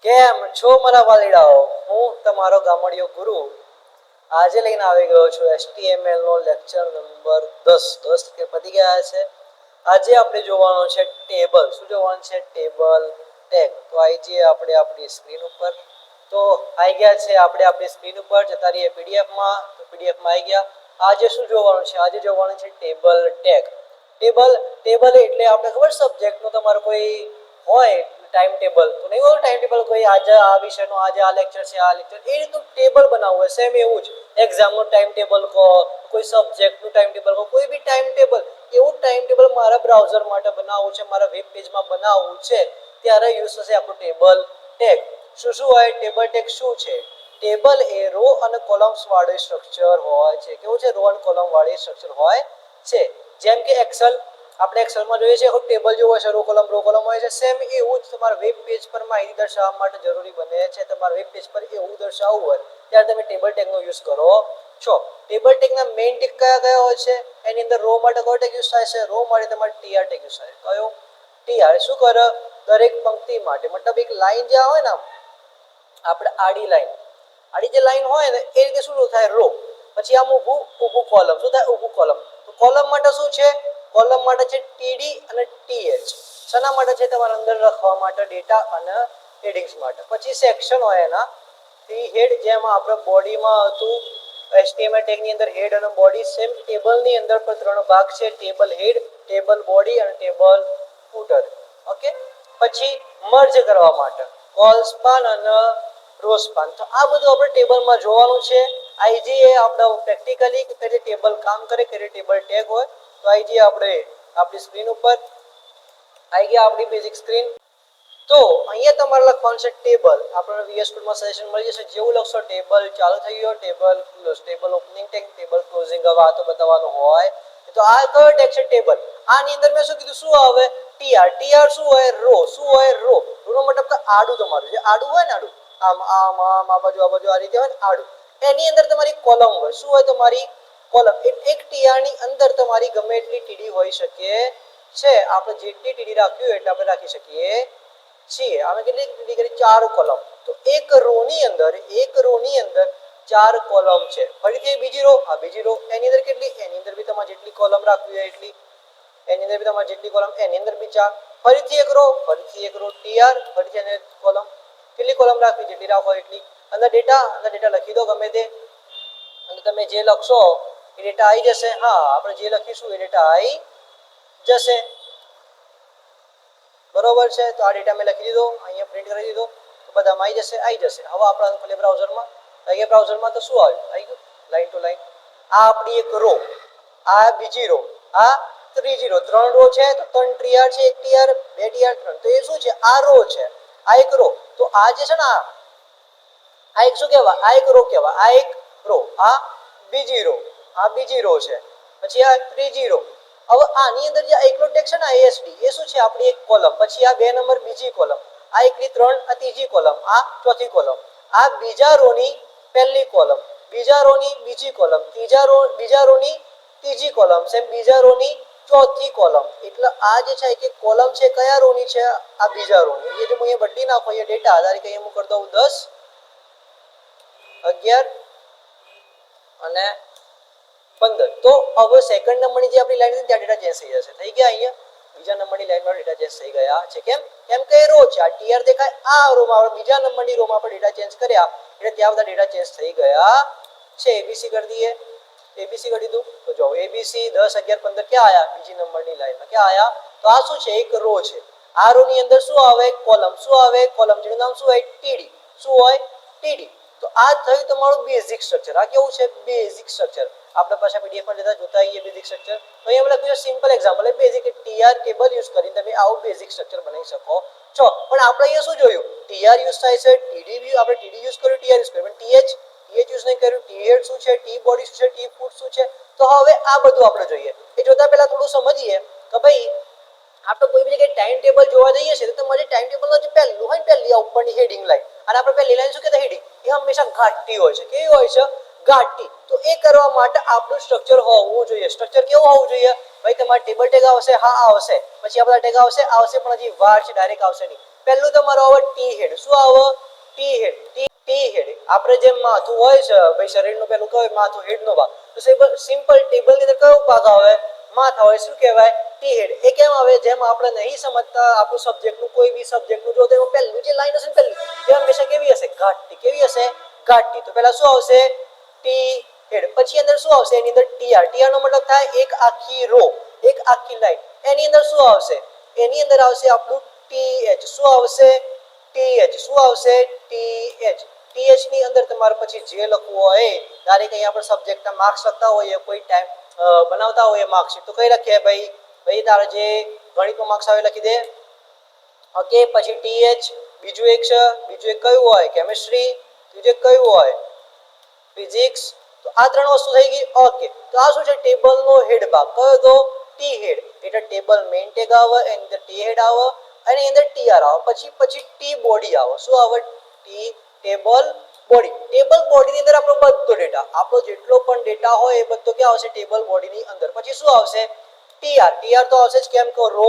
કેમ છો મારા વાલીડાઓ? હું તમારો ગામડિયો ગુરુ આજે લઈને આવી ગયો છું HTML નો લેક્ચર નંબર 10 કે પતી ગયા છે. આજે આપણે જોવાનું છે ટેબલ. શું જોવાનું છે? Table tag. તો આવી જઈએ આપણે આપણી સ્ક્રીન ઉપર. તો આવી ગયા છે આપણે આપણી સ્ક્રીન ઉપર. જતા રહીએ પીડીએફમાં. તો પીડીએફમાં આવી ગયા. આજે શું જોવાનું છે? આજે જોવાનું છે ટેબલ ટેગ. ટેબલ એટલે આપણે ખબર સબ્જેક્ટનું તમારું કોઈ હોય ટાઈમ ટેબલ, તો નહીં હોય ટાઈમ ટેબલ કોઈ આજે આ વિષયનો આજે આ લેક્ચર છે, આ લેક્ચર એ રીતનું ટેબલ બનાવવું હોય. સેમ એવું જ એક્ઝામનું ટાઈમ ટેબલ કહો, કોઈ સબ્જેક્ટનું ટાઈમ ટેબલ કહો, કોઈ બી ટાઈમ ટેબલ, એવું ટાઈમ ટેબલ મારા બ્રાઉઝર માટે બનાવવું છે, મારા વેબ પેજમાં બનાવવું છે, ત્યારે યુઝ થશે આપણું ટેબલ ટેગ. શું શું હોય ટેબલ ટેગ? શું છે ટેબલ? એ રો અને કોલમ્સ વાળું સ્ટ્રક્ચર હોય છે. કેવું છે? રો અને કોલમ વાળી સ્ટ્રક્ચર હોય છે. જેમ કે એક્સેલ, આપણે એક્સેલમાં જોઈએ છીએ ટેબલ જેવું હોય છે, રો કોલમ હોય છે. સેમ એવું જ તમારા વેબ પેજ પર માહિતી દર્શાવવા માટે જરૂરી બને છે. તમારા વેબ પેજ પર એવું દર્શાવવું હોય ત્યારે તમે ટેબલ ટેગનો યુઝ કરો છો. ટેબલ ટેગના મેઇન ટેગ કયા કયા હોય છે? એની અંદર રો માટે કયો ટેગ યુઝ થાય છે? રો માટે તમારે ટીઆર ટેગ યુઝ થાય. કયો? ટીઆર. શું કરે? દરેક પંક્તિ માટે, મતલબ એક લાઈન જ્યાં હોય ને, આપણે આડી લાઈન, આડી જે લાઈન હોય ને એ રીતે શું થાય? રો. પછી આમ ઊભું કોલમ. શું થાય? ઊભું કોલમ. તો કોલમ માટે શું છે? કોલમ માટે છે ટીડી અને ટીએચ. શેના માટે છે? તમારા અંદર લખવા માટે, ડેટા અને હેડિંગ્સ માટે. પછી સેક્શન હોય એના થ્રી હેડ, જેમાં આપણે બોડીમાં હતું HTML ટેગની અંદર હેડ અને બોડી. સેમ ટેબલની અંદર પણ ત્રણ ભાગ છે: ટેબલ હેડ, ટેબલ બોડી અને ટેબલ ફૂટર. ઓકે. પછી મર્જ કરવા માટે કોલ સ્પાન અને રો સ્પાન. તો આ બધું આપણે ટેબલમાં જોવાનું છે. આઈજીએ આપણે પ્રેક્ટિકલી કે ટેબલ કામ કરે, કે ટેબલ ટેગ હોય. તો આઈજીએ આપણે આપણી સ્ક્રીન ઉપર આવી ગયા, આપણી બેઝિક સ્ક્રીન. તો અહીંયા તમારે લખવાનું છે ટેબલ. આપણને VS Codeમાં સજેશન મળી જશે. જેવું લખશો ટેબલ ચાલુ થઈ ગયો, table close, table opening tag, table closing. હવે આ તો બતાવવાનું હોય. તો આ કયો ટેગ છે? ટેબલ. આની અંદર મેં શું કીધું? શું આવે? ટીઆર. ટીઆર શું હોય? રો. શું હોય? રો. રો મતલબ કે આડું, તમારું જે આડું હોય ને, આડું આમ આમ આમ આ બાજુ આ રીતે હોય ને, આડું. એની અંદર તમારી કોલમ હોય. શું હોય? તમારી કોલમ. એક ટીઆર ની અંદર તમારી ગમે એટલી ટીડી હોઈ શકે છે. આપણે જેટલી ટીડી રાખ્યું એટલે આપણે રાખી શકીએ છીએ. આમે કેટલી ટીડી કરી? 4 કોલમ. તો એક રો ની અંદર 4 કોલમ છે. ફરીથી બીજી રો, આ બીજી રો. એની અંદર કેટલી? એની અંદર બી તમારે જેટલી કોલમ રાખવી હોય એટલી. એની અંદર બી તમારે જેટલી કોલમ, એની અંદર બી 4. ફરીથી એક રો, ટીઆર, ફરીથી એને કોલમ. કેટલી કોલમ રાખવી? જેટલી રાખો એટલી. અંદર ડેટા લખી દો ગમે તે. અને તમે જે લખશો એ ડેટા આવી જશે. હા, આપણે જે લખીશું એ ડેટા આવી જશે. બરોબર છે. તો આ ડેટા મેં લખી દીધો, અહીંયા પ્રિન્ટ કરી દીધો. તો બધામાં આવી જશે. હવે આપણે ખોલીએ બ્રાઉઝરમાં. અહીંયા બ્રાઉઝરમાં તો શું આવ્યું? આવી ગયું લાઈન ટુ લાઈન. આ આપણી એક રો, આ બીજી રો, આ ત્રીજી રો. 3 રો છે તો 3 ટીઆર છે, 1 ટીઆર, 2 ટીઆર, 3. તો એ શું છે? આ રો છે, આ એક રો. તો આ જે છે ને, આ એક શું કહેવાય? આ એક રો કહેવાય. આ એક રો, આ બીજી રો, આ બીજી રો છે. પછી આ ત્રીજી રો. હવે આની અંદર જે એકલો ટેક્સ છે ને, ASD, એ શું છે? આપણી એક કોલમ. પછી આ 2 નંબર બીજી કોલમ, આ એકની 3 આ ત્રીજી કોલમ, આ ચોથી કોલમ. આ બીજા રોની પહેલી કોલમ, બીજા રોની બીજી કોલમ, બીજા રોની ત્રીજી કોલમ, સેમ બીજા રોની ચોથી કોલમ. એટલે આ જે છે એક કોલમ છે, કયા રોની છે? આ બીજા રોની. એ જો હું અહીંયા બદલી નાખો, અહીંયા ડેટા આધારિત અહીંયા હું કરી દઉં 10, 11 અને 15. તો હવે સેકન્ડ નંબરની જે આપણી લાઈન હતી ત્યાં ડેટા ચેન્જ થઈ જશે. થઈ ગયા અહીંયા બીજા નંબરની લાઈનમાં ડેટા ચેન્જ થઈ ગયા છે. કેમ કે રો છે, આ ટીઆર દેખાય. આ રોમાં આપણે બીજા નંબરની રોમાં આપણે ડેટા ચેન્જ કર્યા એટલે ત્યાં બધા ડેટા ચેન્જ થઈ ગયા છે. એબીસી કરી દઈએ. એબીસી કરી દીધું. તો જો એબીસી 10, 11, 15 ક્યાં આયા? બીજી નંબરની લાઈનમાં ક્યાં આયા? તો આ શું છે? એક રો છે. આ રો ની અંદર શું આવે? કોલમ. શું આવે? કોલમ. જેનું નામ શું હોય? ટીડી. શું હોય? ટીડી. તો આ થયું તમારું બેઝિક સ્ટ્રક્ચર. આ કેવું છે? Basic structure. આપણે પાછા પીડીએફ માં જોતા આવીએ બેઝિક સ્ટ્રક્ચર. તો અહીંયા મેં લખ્યું simple example, basic TR table use કરીને તમે આવું બેઝિક સ્ટ્રક્ચર બનાવી શકો છો. પણ આપણે અહીંયા શું જોયું? ટીઆર યુઝ થાય છે, ટીડી આપણે ટીડી યુઝ કર્યું, ટીઆર યુઝ કર્યું, પણ ટીએચ યુઝ નહીં કર્યું. ટીએડ શું છે? ટી બોડી શું છે? ટી ફૂટ શું છે? તો હવે આ બધું આપણે જોઈએ. એ જોતા પહેલા થોડું સમજીએ કે ભાઈ આપણે કોઈ બી જગ્યાએ ટાઈમ ટેબલ જોવા જઈએ છીએ તો તમારે ટાઈમ ટેબલનો જે પહેલું હોય ને, પહેલી આ ઉપરની હેડિંગ લાઈન, અને આપણે પહેલી લાઈન શું કહેતા? હેડિંગ. એ હંમેશા ઘાટી હોય છે. કેવી હોય છે? ઘાટી. તો એ કરવા માટે આપણું સ્ટ્રક્ચર હોવું જોઈએ. સ્ટ્રક્ચર કેવું હોવું જોઈએ? ભાઈ તમારે ટેબલ ટેગ આવશે, હા આવશે. પછી આ બધા ટેગ આવશે, પણ હજી વાર છે, ડાયરેક્ટ આવશે નહીં. પહેલું તમારો આવે ટી હેડ. શું આવે? ટી હેડ. ટી હેડ આપણે જેમ માથું હોય છે ભાઈ શરીરનું પેલું કહેવાય માથું હેડનો ભાગ, તો સિમ્પલ ટેબલની અંદર કયો ભાગ આવે? માથા હોય. શું કહેવાય? ટી હેડ. એ કેમ આવે? જેમ આપણે નહીં સમજતા આપણું સબ્જેક્ટનું કોઈ બી સબ્જેક્ટનું જો તો પહેલું જે લાઈન હશે ને પહેલું એ હંમેશા કેવી હશે? ઘાટી. કેવી હશે? ઘાટી. તો પહેલા શું આવશે? ટી હેડ. પછી અંદર શું આવશે? એની અંદર ટીઆર. ટીઆર નો મતલબ થાય એક આખી રો, એક આખી લાઈન. એની અંદર શું આવશે? એની અંદર આવશે આપણું ટીએચ. શું આવશે? ટીએચ. શું આવશે? ટીએચ. ટીએચ ની અંદર તમારે પછી જે લખવું હોય ડાયરેક્ટ અહીંયા આપણે સબ્જેક્ટના માર્ક્સ લખતા હોઈએ કોઈ ટાઈમ બનાવતા હોઈએ માર્કશીટ, તો કઈ લખીએ ભાઈ તારે જે ગણિતનો માર્ક્સ આવે લખી દે. ઓકે. પછી ટીએચ. બીજું એક કયું હોય? કેમિસ્ટ્રી. ત્રીજું એક કયું હોય? ફિઝિક્સ. તો આ ત્રણ વસ્તુ થઈ ગઈ. ઓકે. તો આ શું છે? ટેબલનો હેડ ભાગ કયો? તો ટી હેડ. એટલે ટેબલ મેઇન ટેગ આવે, એની અંદર ટી હેડ આવે અને એની અંદર ટીઆર આવે. પછી ટી બોડી આવે. શું આવે? Table body. ટેબલ બોડીની અંદર આપણો બધો ડેટા, આપણો જેટલો પણ ડેટા હોય એ બધો ક્યાં આવશે? ટેબલ બોડીની અંદર. પછી શું આવશે? ટીઆર. ટીઆર તો આવશે જ, કેમ કે રો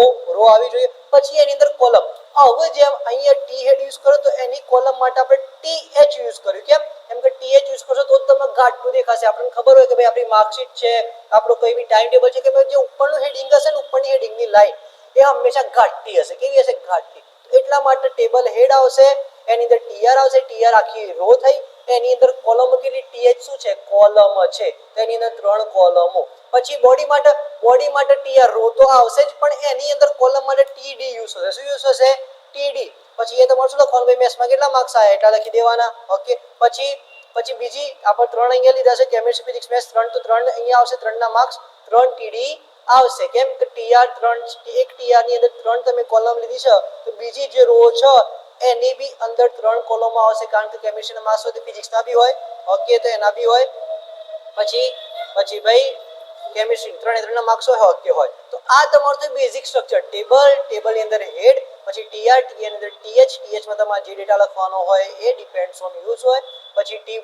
આવી જોઈએ. પછી એની અંદર કોલમ. હવે જેમ અહીંયા ટી હેડ યુઝ કરો તો એની કોલમ માટે આપણે ટીએચ યુઝ કર્યું. કેમ કે ટીએચ યુઝ કરશો તો તમને ઘાટું દેખાશે. આપણને ખબર હોય કે ભાઈ આપણી માર્કશીટ છે, આપણો કોઈ બી ટાઈમ ટેબલ છે, કે ભાઈ જે ઉપરનું હેડિંગ હશે ને, ઉપરની હેડિંગની લાઈન એ હંમેશા ઘાટી હશે. કેવી હશે? ઘાટી. એટલા માટે ટેબલ હેડ આવશે, એની અંદર ટીઆર આવશે. ટીઆર આખી રો થઈ. એની અંદર કોલમ કેટલી? ટીએચ શું છે? કોલમ છે. તેની અંદર 3 કોલમો. પછી બોડી માટે ટીઆર રો તો આવશે જ, પણ એની અંદર કોલમ માટે ટીડી યુઝ થશે. શું યુઝ થશે? ટીડી. પછી એ તમારે શું લખવાનું? ભાઈ મેથ્સમાં કેટલા માર્ક્સ આવ્યા એટલા લખી દેવાના. ઓકે. પછી બીજી આપણે 3 અહીંયા લીધા છે, કેમિસ્ટ્રી, ફિઝિક્સ, મેથ્સ 3, તો 3 અહીંયા આવશે. 3 ના માર્ક્સ 3 ટીડી આવશે. કેમ કે ટીઆર 3, એક ટીઆર ની અંદર 3 તમે કોલમ લીધી છે, તો બીજી જે રો છે એની બી અંદર 3 કોલમો આવશે, કારણ કે કેમિસ્ટ્રીના માર્ક્સ હોય તો ફિઝિક્સના બી હોય. ઓકે. તો એના બી હોય. પછી ભાઈ કેમિસ્ટ્રી 3 ના માર્ક્સ હોય. ઓકે હોય. તો આ તમારું તો બેઝિક સ્ટ્રક્ચર. ટેબલની અંદર હેડ, પછી ટીઆર, ટીઆર ની અંદર ટીએચ, ટીએચમાં તમારે જે ડેટા લખવાનો હોય એ ડિપેન્ડ્સ ઓન યુઝ હોય. પછી ટી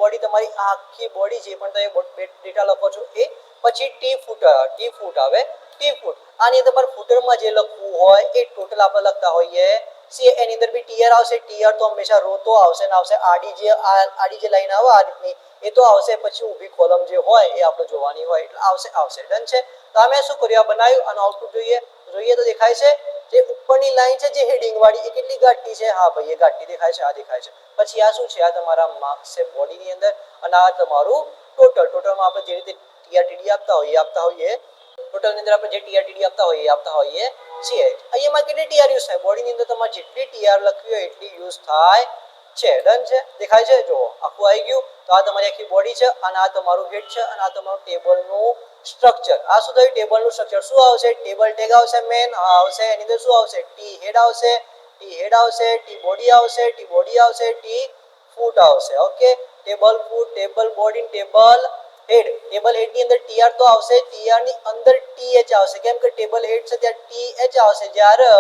બોડી તમારી આખી બોડી જે પણ તમે ડેટા લખો છો એ. પછી ટી ફૂટ આવે. ટી ફૂટ આની તમારે ફૂટરમાં જે લખવું હોય એ ટોટલ આપણે લખતા હોઈએ છીએ. એની અંદર બી ટીઆર આવશે. ટીઆર તો હંમેશા રો તો આવશે ને આવશે. આડી જે લાઈન આવે આ રીતની એ તો આવશે. પછી ઊભી કોલમ જે હોય એ આપણે જોવાની હોય એટલે આવશે. ડન છે. તો અમે શું કર્યું? આ બનાવ્યું અને આઉટપુટ જોઈએ તો દેખાય છે જે ઉપરની લાઈન છે જે હેડિંગ વાળી એ કેટલી ઘાટી છે? હા ભાઈ એ ઘાટી દેખાય છે. આ દેખાય છે. પછી આ શું છે? આ તમારા માર્ક્સ છે બોડીની અંદર, અને આ તમારું ટોટલમાં આપણે જે રીતે ટીઆરટીડી આપતા હોઈએ ટોટલની અંદર આપણે જે ટીઆરટીડી આપતા હોઈએ છીએ. અહીંયામાં કેટલી ટીઆર યુઝ થાય? બોડીની અંદર તમારે જેટલી ટીઆર લખવી હોય એટલી યુઝ થાય છે. ડન છે. દેખાય છે? જો આખું આવી ગયું. તો આ તમારી આખી બોડી છે અને આ તમારું હેડ છે અને આ તમારું ટેબલનું સ્ટ્રક્ચર. આ શું થયું? ટેબલનું સ્ટ્રક્ચર. શું આવશે? ટેબલ ટેગ આવશે મેન આવશે. એની અંદર શું આવશે? ટી હેડ આવશે. ટી બોડી આવશે. ટી ફૂટ આવશે. ઓકે. ટેબલ ફૂટ, ટેબલ બોડી, ટેબલ હેડ. ટેબલ હેડ ની અંદર ટીઆર તો આવશે. ટીઆર ની અંદર ટીએચ આવશે. કેમ કે ટેબલ હેડ છે ત્યાં ટીએચ આવશે. જ્યારે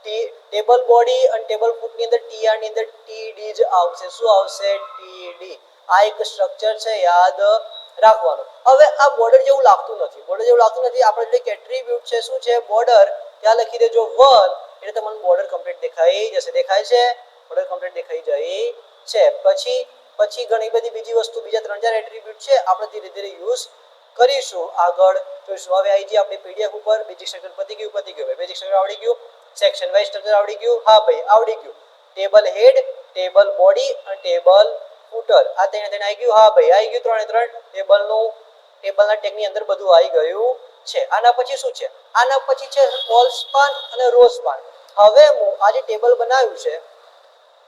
ટેબલ બોડી અને ટેબલ ફૂટ ની અંદર ટીઆર ની અંદર ટીડી જ આવશે. શું આવશે? ટીડી. આ એક સ્ટ્રક્ચર છે, યાદ રાખવાનું. હવે આ બોર્ડર જેવું લાગતું નથી. આપણે જે એટ્રીબ્યુટ છે શું છે? બોર્ડર. ત્યાં લખી દેજો 1 એટલે તમને બોર્ડર કમ્પ્લીટ દેખાઈ જશે. દેખાય છે? બોર્ડર કમ્પ્લીટ દેખાઈ જાય છે. પછી ઘણી બધી બીજી વસ્તુ, બીજા 3-4 એટ્રીબ્યુટ છે, આપણે ધીરે ધીરે યુઝ કરીશું. આગળ જોઈશું. હવે આવી જઈએ આપણે પીડીએફ ઉપર. બેઝિક સ્ટ્રક્ચર પતી ગયું. બેઝિક સ્ટ્રક્ચર આવડી ગયું. સેક્શન વાઇઝ સ્ટ્રક્ચર આવડી ગયું. હા ભાઈ આવડી ગયું. ટેબલ હેડ, ટેબલ બોડી અને ટેબલ ફૂટર આ તેને આવી ગયું. હા ભાઈ આવી ગયું. 3 ટેબલના ટેગની અંદર બધું આવી ગયું છે. આના પછી શું છે? આના પછી છે કોલ સ્પાન અને રો સ્પાન. હવે હું આ જે ટેબલ બનાવ્યું છે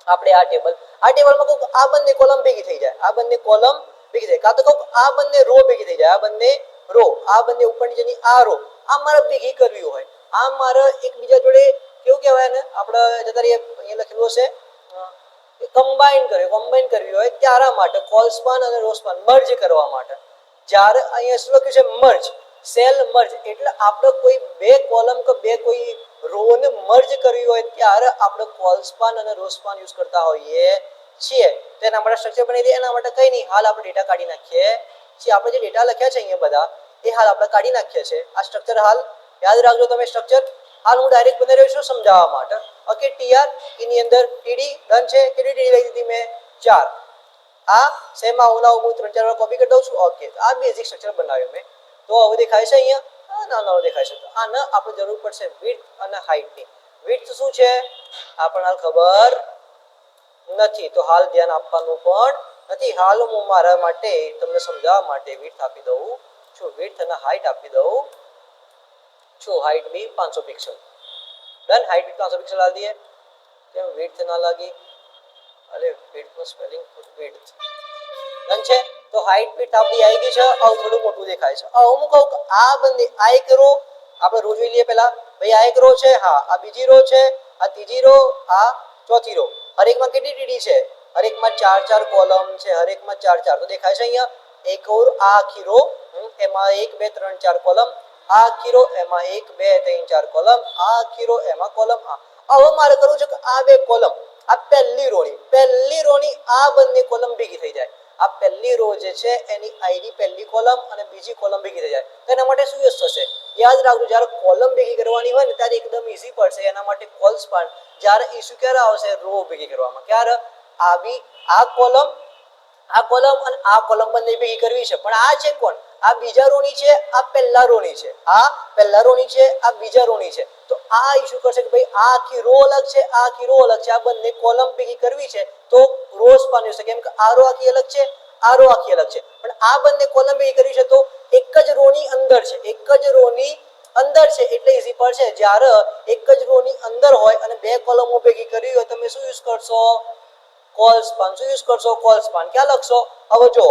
આપણે, આ ટેબલમાં કોક આ બંને કોલમ ભેગી થઈ જાય, કાં તો કોક આ બંને રો ભેગી થઈ જાય. આ બંને ઉપરની જેની આ રો આ મારે ભેગી કરવી હોય, આ મારે એકબીજા જોડે કેવું કહેવાય ને, આપણે જતા રહીએ અહીંયા લખેલું હશે કમ્બાઈન કરવી હોય ત્યારા માટે કોલ સ્પાન અને રો સ્પાન મર્જ કરવા માટે. જ્યારે અહીંયા શું લખ્યું છે? Merge, cell merge. એટલે આપણે કોઈ બે કોલમ કે બે કોઈ રો ને મર્જ કરવી હોય ત્યારે આપણે કોલ સ્પાન અને રો સ્પાન યુઝ કરતા હોઈએ છીએ. તો એના માટે સ્ટ્રક્ચર બનાવી દઈએ. એના માટે કંઈ નહીં, હાલ આપણે ડેટા કાઢી નાખીએ છીએ. આપણે જે ડેટા લખ્યા છે અહીંયા બધા એ હાલ આપણે કાઢી નાખીએ છીએ. આ સ્ટ્રક્ચર હાલ યાદ રાખજો તમે. સ્ટ્રક્ચર હાલ હું ડાયરેક્ટ બની રહ્યો છું સમજાવવા માટે. ઓકે ટીઆર એની અંદર ટીડી ડન છે. કેટલી ટીડી લઈ દીધી મેં 4. આ સેમ આવું ના હું 3-4 વાર કોપી કરી દઉં છું. ઓકે આ બેઝિક સ્ટ્રક્ચર બનાવ્યું મેં. તો હવે દેખાય છે અહીંયા નાનો દેખાય છે. તો આને આપણે જરૂર પડશે વિડ્થ અને હાઈટની. વિડ્થ શું છે આપણને હાલ ખબર નથી, તો હાલ ધ્યાન આપવાનું પણ નથી. હાલ હું મારા માટે તમને સમજાવવા માટે વિડ્થ આપી દઉં છું. વિડ્થ અને હાઈટ આપી દઉં છું. હાઈટ બી 500 પિક્સલ ડન. હાઈટ બી 500 પિક્સલ डाल दिए. કેમ વિડ્થ ના લાગી? અરે વિડ્થ નું સ્પેલિંગ વિડ્થ ડન છે. તો હાઈટ વિડ્થ આપણી આવી ગઈ છે. આવું થોડું મોટું દેખાય છે. હવે હું કહું આ બંને આ એક રો આપણે રો જોઈ લઈએ પહેલા. ભાઈ આ એક રો છે, હા આ બીજી રો છે, આ ત્રીજી રો, આ ચોથી રો. હરેકમાં કેટલી ટીડી છે? હરેકમાં 4-4 કોલમ છે. હરેકમાં 4-4 તો દેખાય છે અહીંયા. એક ઓર આ આખી રો એમાં 1 2 3 4 કોલમ. આ આખી રો એમાં 1 2 3 4 કોલમ. આ આખી રો એમાં કોલમ. હવે મારે કરવું છે કે આ બે કોલમ આ પહેલી રોની આ બંને કોલમ ભેગી થઈ જાય. આ પહેલી રો જે છે એની આઈડી પહેલી કોલમ અને બીજી કોલમ ભેગી થઈ જાય. તો એના માટે શું યુઝ થશે? યાદ રાખજો, જ્યારે કોલમ ભેગી કરવાની હોય ને ત્યારે એકદમ ઈઝી પડશે. એના માટે કોલ સ્પાન. જ્યારે ઇશ્યુ ક્યારે આવશે? રો ભેગી કરવામાં. ક્યારે આવી? આ કોલમ અને આ કોલમ બંને ભેગી કરવી છે. પણ આ છે કોણ? આ બીજા રોની છે, આ પહેલા રોની છે. આ પહેલા રોની છે, આ બીજા રોની છે. તો આ ઇશ્યુ કરશે કે ભાઈ આ આખી રો અલગ છે, આ આખી રો અલગ છે. આ બંને કોલમ ભેગી કરવી છે તો રો સ્પાન યુઝ. કેમ કે આ રો આખી અલગ છે, આ રો આખી અલગ છે. પણ આ બંને કોલમ ભેગી કરવી છે તો એક જ રોની અંદર છે, એક જ રોની અંદર છે એટલે ઈઝી પડશે. જ્યારે એક જ રોની અંદર હોય અને બે કોલમો ભેગી કરવી હોય તમે શું યુઝ કરશો? Call span. શું યુઝ કરશો? Call span. ક્યાં લખશો? હવે જો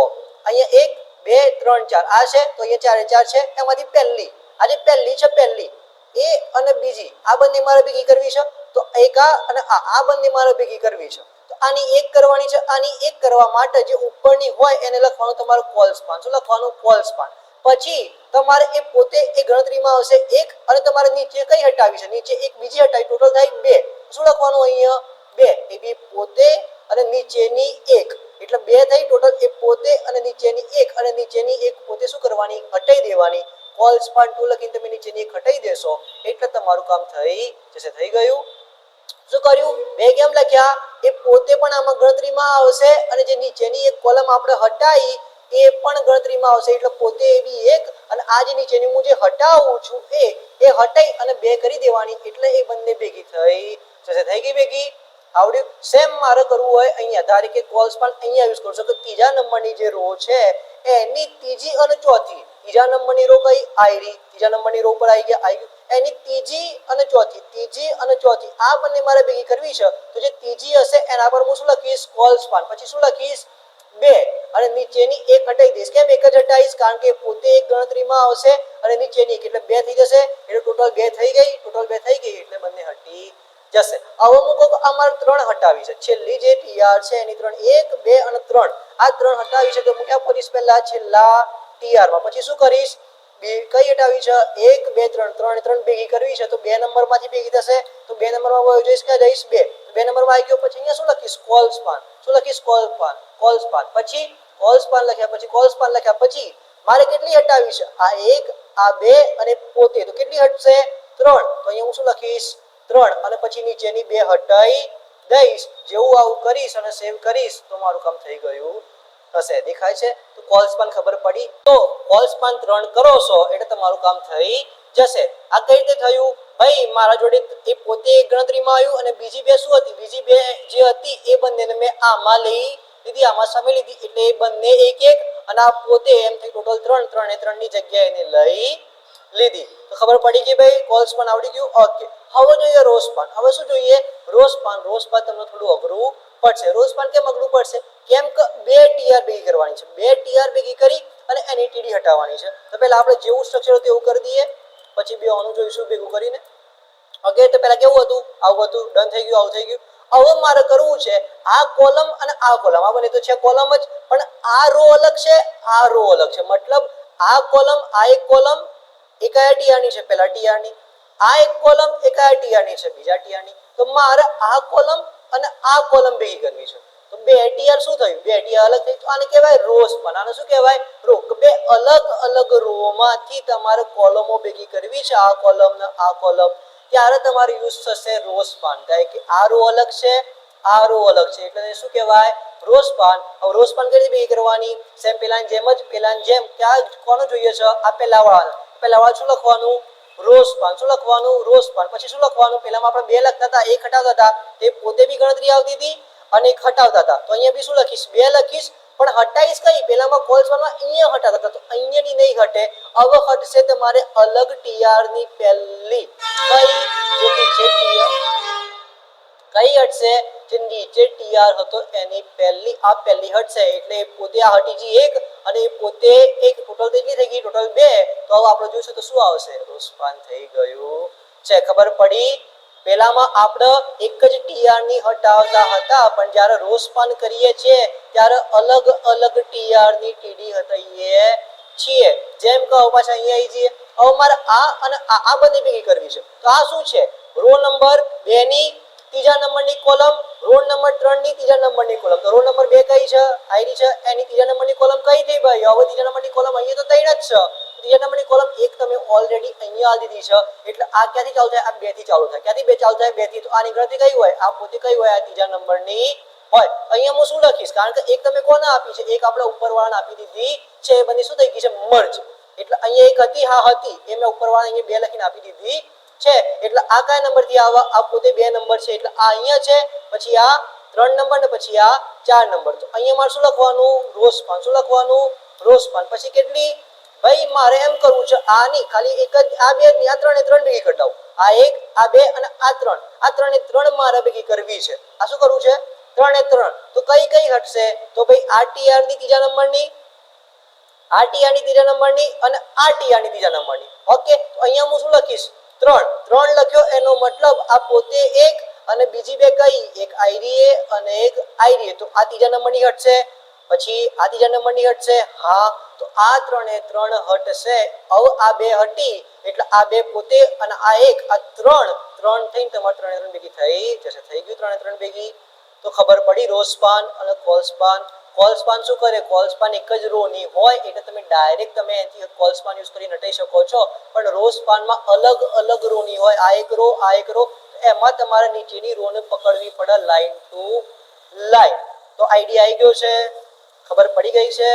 અહીંયા 1 2 3 4 આ છે તો અહીંયા 4 છે. એમાંથી પહેલી આ જે પહેલી છે, પહેલી એ અને બીજી આ બંને મારે ભેગી કરવી છે. તો એક આ અને આ બંને મારે ભેગી કરવી છે. તો આની એક કરવાની છે. આની એક કરવા માટે જે ઉપરની હોય એને લખવાનું તમારું કોલ સ્પાન. શું લખવાનું? Call span. પછી તમારે એ પોતે એ ગણતરીમાં આવશે 1 અને તમારે નીચે કઈ હટાવી છે? નીચે એક બીજી હટાવી, ટોટલ થાય 2. શું લખવાનું અહીંયા? 2. એ બી પોતે અને નીચેની 1 એટલે 2 થઈ ટોટલ. એ પોતે અને નીચેની 1 અને નીચેની 1 પોતે શું કરવાની? હટાઈ દેવાની. કોલ સ્પાન 2 લખીને તમે નીચેની 1 હટાઈ દેશો એટલે તમારું કામ થઈ જશે. થઈ ગયું? શું કર્યું? 2 કેમ લખ્યા? એ પોતે પણ આમાં ગણતરીમાં આવશે અને જે નીચેની એક કોલમ આપણે હટાઈ એ પણ ગણતરીમાં આવશે. એટલે પોતે એવી 1 અને આ જે નીચેની હું જે હટાવું છું એ હટાઈ અને 2 કરી દેવાની એટલે એ બંને ભેગી થઈ જશે. થઈ ગઈ ભેગી? આવડ્યું? સેમ મારે કરવું હોય અહીંયા. ધારો કે કોલ સ્પાન અહીંયા યુઝ કરશો કે ત્રીજા નંબરની જે રો છે એની ત્રીજી અને ચોથી. ત્રીજા નંબરની રો કઈ? આયરી. ત્રીજા નંબરની રો પર આવી ગયું. એની ત્રીજી અને ચોથી આ બંને મારે ભેગી કરવી છે. તો જે ત્રીજી હશે એના પર હું શું લખીશ? Call span. પછી શું લખીશ? 2 અને નીચેની 1 હટાઈ દઈશ. કેમ 1 જ હટાઈશ? કારણ કે પોતે એક ગણતરીમાં આવશે અને નીચેની 1 એટલે 2 થઈ જશે. એટલે ટોટલ 2 થઈ ગઈ. એટલે બંને હટી જશે. હવે હું કહું અમારે 3 હટાવી છે. છેલ્લી જે ટીઆર છે એની 3 1 2 અને 3 આ 3 હટાવી છે. તો હું ક્યાં કરીશ? પહેલા છેલ્લા ટીઆર માં. પછી શું કરીશ? કઈ હટાવી છે? 1 2 3 3 ભેગી કરવી છે તો 2 નંબર માંથી ભેગી થશે. તો 2 નંબરમાં વયો જઈશ. ક્યાં જઈશ? 2. 2 નંબરમાં આવી ગયો. પછી અહીંયા શું લખીશ? Call span. શું લખીશ? Call span. પછી કોલ સ્પાન લખ્યા પછી મારે કેટલી હટાવી છે? આ 1 આ 2 અને પોતે. તો કેટલી હટશે? 3. તો અહીંયા હું શું લખીશ? 3 અને પછી નીચેની 2 હટાઈ દઈશ. જેવું આવું કરીશ અને સેવ કરીશ તો મારું કામ થઈ ગયું હશે. દેખાય છે? તો કોલ સ્પાન ખબર પડી? તો કોલ સ્પાન 3 કરો છો એટલે તમારું કામ થઈ જશે. આ કઈ રીતે થયું? ભાઈ મારા જોડે એ પોતે ગણતરીમાં આવ્યું અને બીજી 2 શું હતી? બીજી 2 જે હતી એ બંનેને મેં આમાં લઈ લીધી, આમાં સામે લીધી એટલે એ બંને 1 1 અને આ પોતે એમ થઈ ટોટલ 3 3 ની જગ્યાએ એને લઈ લીધી. તો ખબર પડી કે ભાઈ કોલ સ્પાન આવડી ગયું. ઓકે. હવે જોઈએ રો સ્પાન. હવે શું જોઈએ? રો સ્પાન તમને થોડું અઘરું પડશે. રો સ્પાન કેમ અઘરું પડશે? કેમ કે 2 ટીઆર ભેગી કરવાની છે. 2 ટીઆર ભેગી કરી અને એની ટીડી હટાવવાની છે. તો પહેલા આપણે જેવું સ્ટ્રક્ચર હતું એવું કરી દઈએ, પછી બે આનું જોઈશું ભેગું કરીને. ઓકે. તો પહેલા કેવું હતું? આવું હતું. ડન થઈ ગયું. આવું થઈ ગયું. હવે મારે કરવું છે આ કોલમ અને આ કોલમ. આ બને તો છે કોલમ જ, પણ આ રો અલગ છે, આ રો અલગ છે. મતલબ આ કોલમ, આ એક કોલમ એ કયા ટીઆરની છે? પહેલા ટીઆરની. આ એક કોલમ એ કયા ટીઆરની છે? બીજા ટીઆરની. તો મારે આ કોલમ અને આ કોલમ ભેગી કરવી છે. તો 2 ટીઆર શું થયું? 2 ટીઆર અલગ થઈ. તો આને કહેવાય રો સ્પાન. આને શું કહેવાય? રો. 2 અલગ અલગ રોમાંથી તમારે કોલમો ભેગી કરવી છે. આ કોલમ ને આ કોલમ ત્યારે તમારે યુઝ થશે રો સ્પાન, કારણ કે આ રો અલગ છે, આ રો અલગ છે, એટલે શું કહેવાય રો સ્પાન. હવે રો સ્પાન કઈ રીતે ભેગી કરવાની? સેમ પેલાની જેમ જ, પેલાની જેમ. ક્યાં કોણ જોઈએ છે? આ પેલા વાળા શું લખવાનું? Row span. શું લખવાનું? Row span. પછી શું લખવાનું? પેલામાં આપણે બે લખતા હતા, એક હટાવતા હતા, તે પોતે બી ગણતરી આવતી હતી અને એક હટાવતા હતા. તો અહીંયા બી શું લખીશ? બે લખીશ, પણ હટાઈશ કઈ? પેલામાં કોલ સ્પાનમાં અહીંયા હટાવતા હતા, તો અહીંયાની નહીં હટે. હવે હટશે તમારે અલગ ટીઆર ની પહેલી કઈ કઈ હટશે? જે નીચે ટીઆર હતો એની પહેલી આ પહેલી હટશે, એટલે પોતે આ હટી ગઈ એક અને પોતે એક, ટોટલ કેટલી થઈ ગઈ? ટોટલ બે. તો હવે આપણે જોઈશું તો શું આવશે? રો સ્પાન થઈ ગયું છે. ખબર પડી? પેલામાં આપણે એક જ ટીઆર ની હટાવતા હતા, પણ જ્યારે રો સ્પાન કરીએ છીએ ત્યારે અલગ અલગ ટીઆર ની ટીડી હટાવીએ છીએ. જેમ કહો પાછા અહીંયા આવી જઈએ. હવે મારે આ અને આ બંને ભેગી કરવી છે, તો આ શું છે? રો નંબર 2 ની ત્રીજા નંબરની કોલમ, રો નંબર 3 ની ત્રીજા નંબરની કોલમ. તો રો નંબર 2 કઈ છે? આઈડી છે, એની ત્રીજા નંબરની કોલમ કઈ થઈ ભાઈ? હવે ત્રીજા નંબરની કોલમ અહીંયા તો 3 જ છે. ત્રીજા નંબરની કોલમ એક તમે ઓલરેડી અહીંયા આલી દીધી છે, એટલે આ ક્યાંથી ચાલુ થાય? આ 2 થી ચાલુ થાય. ક્યાંથી 2 ચાલુ થાય? 2 થી. તો આની ગણતરી કઈ હોય? આ પોતે કઈ હોય? આ ત્રીજા નંબરની હોય. અહીંયા હું શું લખીશ? કારણ કે એક તમે કોને આપી છે? એક આપણે ઉપરવાળાને આપી દીધી છે. એ બની શું થઈ ગઈ છે? મર્જ. એટલે અહીંયા એક હતી, હા હતી, એ મેં ઉપરવાળા અહીંયા 2 લખીને આપી દીધી છે. એટલે આ કયા નંબર થી આવે? આ પોતે 2 નંબર છે, એટલે આ અહીંયા છે, પછી આ 3 નંબર ને પછી આ 4 નંબર. તો અહીંયા મારે શું લખવાનું? Row span. શું લખવાનું? Row span. પછી કેટલી ભાઈ? મારે એમ કરવું છે આની ખાલી એક જ, આ બે ની, આ 3 એ 3 ભેગી ઘટાડો. આ 1, આ 2 અને આ 3. આ 3 એ 3 મારે ભેગી કરવી છે. આ શું કરવું છે? 3 એ 3. તો કઈ કઈ હટશે? તો ભાઈ આ ટીઆર ની ત્રીજા નંબરની, આ ટીઆર ની ત્રીજા નંબરની અને આ ટીઆર ની ત્રીજા નંબરની. ઓકે, તો અહીંયા હું શું લખીશ? 3 લખ્યો, એનો મતલબ આ પોતે એક અને બીજી બે કઈ? એક આઈડીએ અને એક આઈડીએ. તો આ ત્રીજા નંબરની હટશે, પછી આ ત્રીજા નંબરની હટશે. હા, તો આ 3 એ 3 હટશે. હવે આ બે હટી, એટલે આ બે પોતે અને આ એક, આ 3 થઈને તમારે 3 એ 3 ભેગી થઈ જશે. થઈ ગયું 3 એ 3 ભેગી. તો ખબર પડી રો સ્પાન અને કોલ સ્પાન. કોલ સ્પાન શું કરે? કોલ સ્પાન એક જ રો ની હોય, એટલે તમે ડાયરેક્ટ તમે એથી કોલ સ્પાન યુઝ કરીને હટાઈ શકો છો. પણ રો સ્પાનમાં અલગ અલગ રો ની હોય, આ એક રો, આ એક રો. એમાં તમારે નીચેની રો ને પકડવી પડે લાઈન ટુ લાઈન. તો આઈડિયા આવી ગયો છે? ખબર પડી ગઈ છે?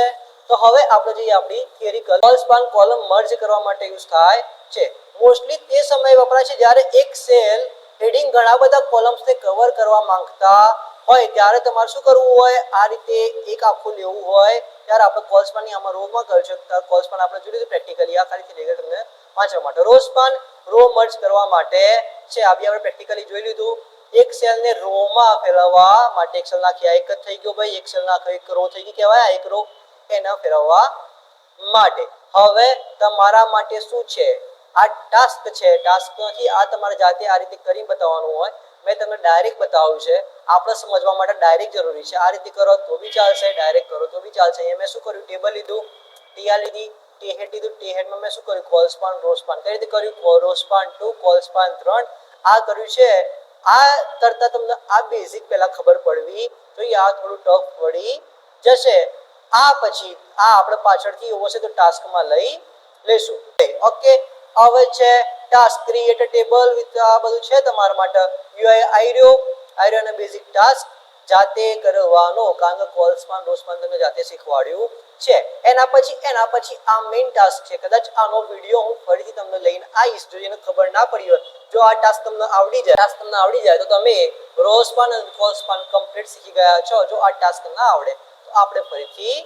તો હવે આપણે જઈએ આપણી theoretical. Call span column merge કરવા માટે યુઝ થાય છે. મોસ્ટલી તે સમયે વપરાય છે જ્યારે એક સેલ હેડિંગ ઘણા બધા કોલમ્સને કવર કરવા માંગતા હોય, ત્યારે તમારે શું કરવું હોય? આ રીતે એક આખું લેવું હોય. ત્યારે આપણે કોલ સ્પાનની આમાં રોમાં કરી શકતા. કોલ સ્પાન આપણે જોઈ લીધું પ્રેક્ટિકલી. આ ખાલી થિયરી તમને વાંચવા માટે. રો સ્પાન રો મર્જ કરવા માટે છે. આ બી આપણે પ્રેક્ટિકલી જોઈ લીધું. એક સેલ ને રો માં ફેરવવા માટે એક સેલ નાખ્યા, એક જ થઈ ગયો ભાઈ. એક સેલ નાખ્યો, એક રો થઈ ગઈ કહેવાય. એક રો એના ફેરવવા માટે. હવે તમારા માટે શું છે? આ ટાસ્ક છે. ટાસ્ક નથી, આ તમારે જાતે આ રીતે કરી બતાવવાનું હોય. મેં તમને ડાયરેક્ટ બતાવ્યું છે. આપણે સમજવા માટે ડાયરેક્ટ જરૂરી છે. આ રીતે કરો તો બી ચાલશે, ડાયરેક્ટ કરો તો બી ચાલશે. અહીંયા મેં શું કર્યું? ટેબલ લીધું, ટીઆર લીધી, ટી હેડ લીધું. ટી હેડમાં મેં શું કર્યું? Col span, row span. કઈ રીતે કર્યું? Row span 2, col span 3. આ કર્યું છે. આ કરતા તમને આ બેઝિક પહેલા ખબર પડવી જોઈએ. આ થોડું ટફ પડી જશે. આ પછી આ આપણે પાછળથી એવો છે તો ટાસ્કમાં લઈ લેશું. ઓકે, હવે છે task. Create a table with આ બધું છે તમારા માટે. યુઆઈ આઈરિયો અને બેઝિક ટાસ્ક જાતે કરવાનો, કારણ કે કોલ સ્પાન રો સ્પાન તમને જાતે શીખવાડ્યું છે. એના પછી આ મેઇન ટાસ્ક છે. કદાચ આનો વિડીયો હું ફરીથી તમને લઈને આવીશ, જો એને ખબર ના પડી હોય. જો આ ટાસ્ક તમને આવડી જાય તો તમે રો સ્પાન અને કોલ સ્પાન કમ્પ્લીટ શીખી ગયા છો. જો આ ટાસ્ક ના આવડે તો આપણે ફરીથી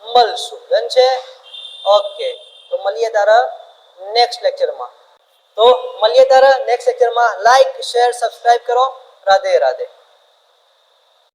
મળશું. ડન છે? ઓકે, તો મળીએ તારા નેક્સ્ટ લેક્ચરમાં. લાઈક, શેર, સબસ્ક્રાઇબ કરો. રાધે રાધે.